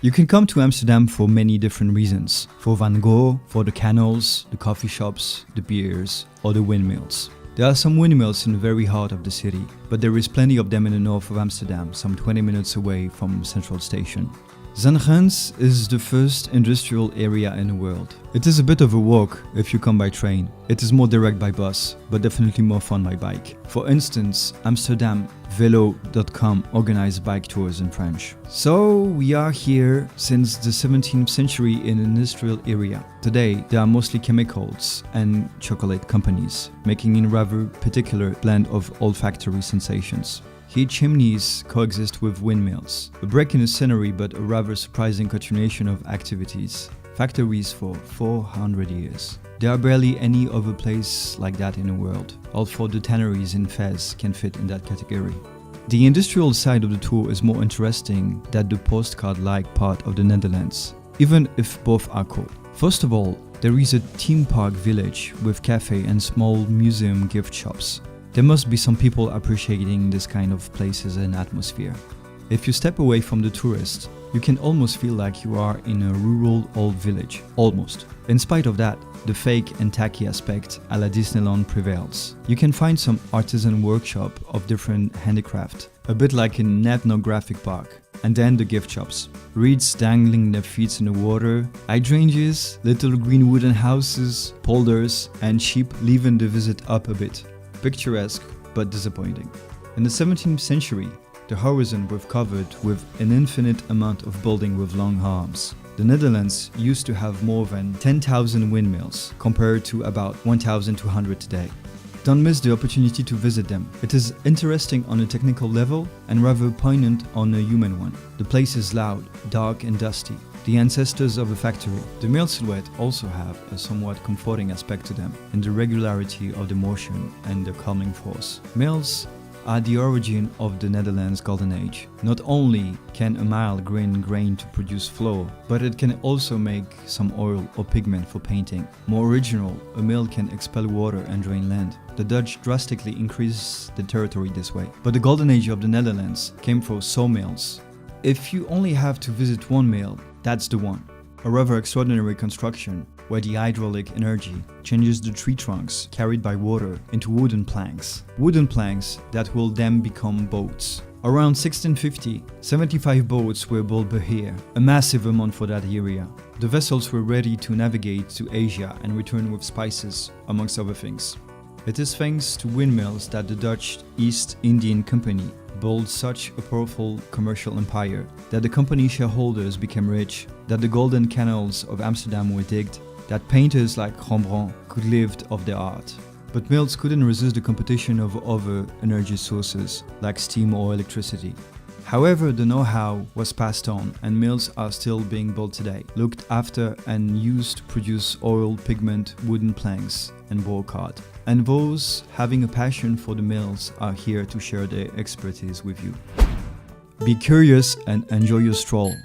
You can come to Amsterdam for many different reasons. For Van Gogh, for the canals, the coffee shops, the beers, or the windmills. There are some windmills in the very heart of the city, but there is plenty of them in the north of Amsterdam, some 20 minutes away from Central Station. Zaanse Schans is the first industrial area in the world. It is a bit of a walk if you come by train. It is more direct by bus, but definitely more fun by bike. For instance, AmsterdamVelo.com organizes bike tours in French. So we are here since the 17th century in an industrial area. Today, there are mostly chemicals and chocolate companies, making a rather particular blend of olfactory sensations. Here chimneys coexist with windmills, a break in the scenery but a rather surprising continuation of activities. Factories for 400 years. There are barely any other place like that in the world. Although the tanneries in Fez can fit in that category. The industrial side of the tour is more interesting than the postcard-like part of the Netherlands, even if both are cool. First of all, there is a theme park village with cafe and small museum gift shops. There must be some people appreciating this kind of places and atmosphere. If you step away from the tourist, you can almost feel like you are in a rural old village. Almost. In spite of that, the fake and tacky aspect a la Disneyland prevails. You can find some artisan workshop of different handicraft, a bit like an ethnographic park. And then the gift shops. Reeds dangling their feet in the water, hydrangeas, little green wooden houses, polders, and sheep leaving the visit up a bit. Picturesque but disappointing. In the 17th century, the horizon was covered with an infinite amount of building with long arms. The Netherlands used to have more than 10,000 windmills, compared to about 1,200 today. Don't miss the opportunity to visit them. It is interesting on a technical level and rather poignant on a human one. The place is loud, dark and dusty. The ancestors of a factory. The mill silhouette also have a somewhat comforting aspect to them in the regularity of the motion and the calming force. Mills are the origin of the Netherlands Golden Age. Not only can a mill grind grain to produce flour, but it can also make some oil or pigment for painting. More original, a mill can expel water and drain land. The Dutch drastically increased the territory this way. But the Golden Age of the Netherlands came from sawmills. If you only have to visit one mill, that's the one. A rather extraordinary construction where the hydraulic energy changes the tree trunks carried by water into wooden planks. Wooden planks that will then become boats. Around 1650, 75 boats were built per year, a massive amount for that area. The vessels were ready to navigate to Asia and return with spices, amongst other things. It is thanks to windmills that the Dutch East Indian Company built such a powerful commercial empire, that the company shareholders became rich, that the golden canals of Amsterdam were digged, that painters like Rembrandt could live off their art. But mills couldn't resist the competition of other energy sources like steam or electricity. However, the know-how was passed on and mills are still being built today, looked after and used to produce oil, pigment, wooden planks and board. And those having a passion for the mills are here to share their expertise with you. Be curious and enjoy your stroll.